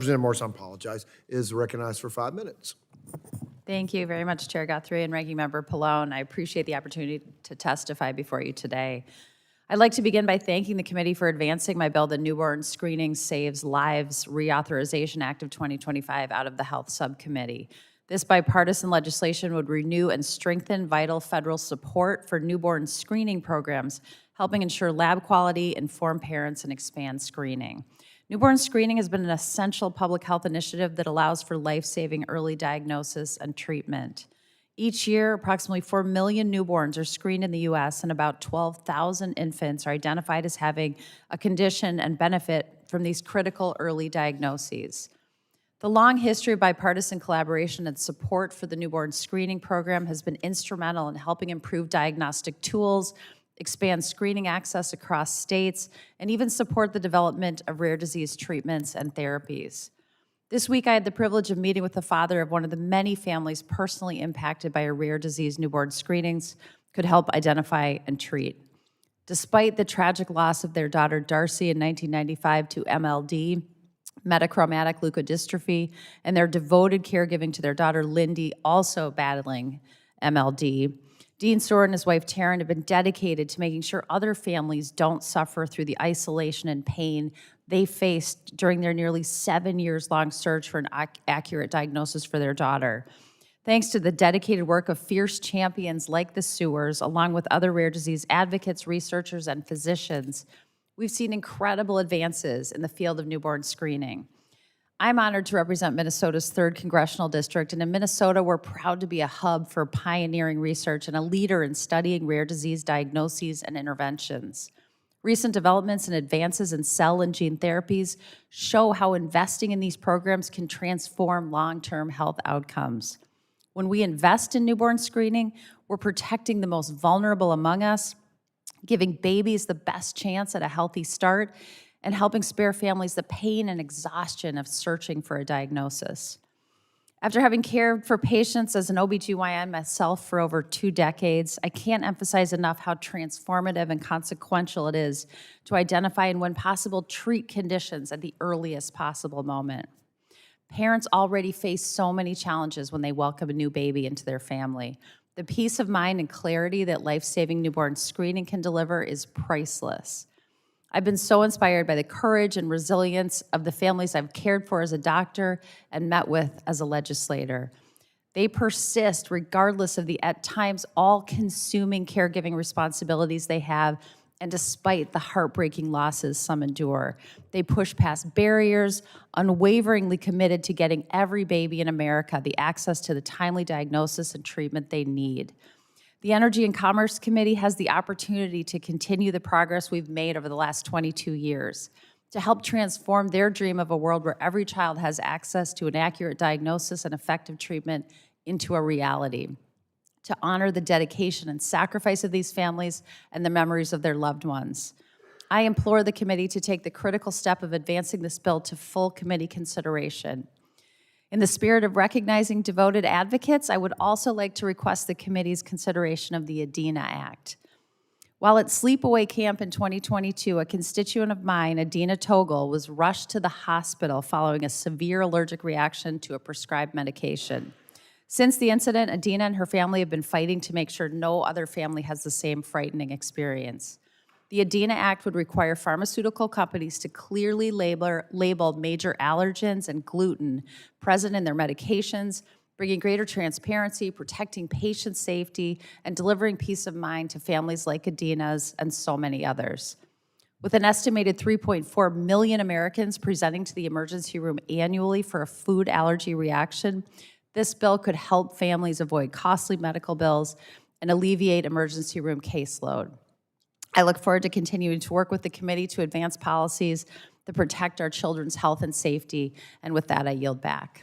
Representative Morrison, I apologize, is recognized for 5 minutes. Thank you very much, Chair Guthrie and Ranking Member Pallone. I appreciate the opportunity to testify before you today. I'd like to begin by thanking the committee for advancing my bill, the Newborn Screening Saves Lives Reauthorization Act of 2025, out of the Health Subcommittee. This bipartisan legislation would renew and strengthen vital federal support for newborn screening programs, helping ensure lab quality, inform parents, and expand screening. Newborn screening has been an essential public health initiative that allows for life-saving early diagnosis and treatment. Each year, approximately 4 million newborns are screened in the U.S., and about 12,000 infants are identified as having a condition and benefit from these critical early diagnoses. The long history of bipartisan collaboration and support for the newborn screening program has been instrumental in helping improve diagnostic tools, expand screening access across states, and even support the development of rare disease treatments and therapies. This week, I had the privilege of meeting with the father of one of the many families personally impacted by a rare disease newborn screenings could help identify and treat. Despite the tragic loss of their daughter Darcy in 1995 to MLD, metachromatic leukodystrophy, and their devoted caregiving to their daughter Lindy, also battling MLD, Dean Storer and his wife Taryn have been dedicated to making sure other families don't suffer through the isolation and pain they faced during their nearly 7 years long search for an accurate diagnosis for their daughter. Thanks to the dedicated work of fierce champions like the Sewers, along with other rare disease advocates, researchers, and physicians, we've seen incredible advances in the field of newborn screening. I'm honored to represent Minnesota's 3rd Congressional District, and in Minnesota, we're proud to be a hub for pioneering research and a leader in studying rare disease diagnoses and interventions. Recent developments and advances in cell and gene therapies show how investing in these programs can transform long-term health outcomes. When we invest in newborn screening, we're protecting the most vulnerable among us, giving babies the best chance at a healthy start, and helping spare families the pain and exhaustion of searching for a diagnosis. After having cared for patients as an OBGYN myself for over 2 decades, I can't emphasize enough how transformative and consequential it is to identify and, when possible, treat conditions at the earliest possible moment. Parents already face so many challenges when they welcome a new baby into their family. The peace of mind and clarity that life-saving newborn screening can deliver is priceless. I've been so inspired by the courage and resilience of the families I've cared for as a doctor and met with as a legislator. They persist regardless of the, at times, all-consuming caregiving responsibilities they have, and despite the heartbreaking losses some endure. They push past barriers, unwaveringly committed to getting every baby in America the access to the timely diagnosis and treatment they need. The Energy and Commerce Committee has the opportunity to continue the progress we've made over the last 22 years to help transform their dream of a world where every child has access to an accurate diagnosis and effective treatment into a reality, to honor the dedication and sacrifice of these families and the memories of their loved ones. I implore the committee to take the critical step of advancing this bill to full committee consideration. In the spirit of recognizing devoted advocates, I would also like to request the committee's consideration of the ADINA Act. While at sleepaway camp in 2022, a constituent of mine, Adina Togel, was rushed to the hospital following a severe allergic reaction to a prescribed medication. Since the incident, Adina and her family have been fighting to make sure no other family has the same frightening experience. The ADINA Act would require pharmaceutical companies to clearly label major allergens and gluten present in their medications, bringing greater transparency, protecting patient safety, and delivering peace of mind to families like Adina's and so many others. With an estimated 3.4 million Americans presenting to the emergency room annually for a food allergy reaction, this bill could help families avoid costly medical bills and alleviate emergency room caseload. I look forward to continuing to work with the committee to advance policies that protect our children's health and safety. And with that, I yield back.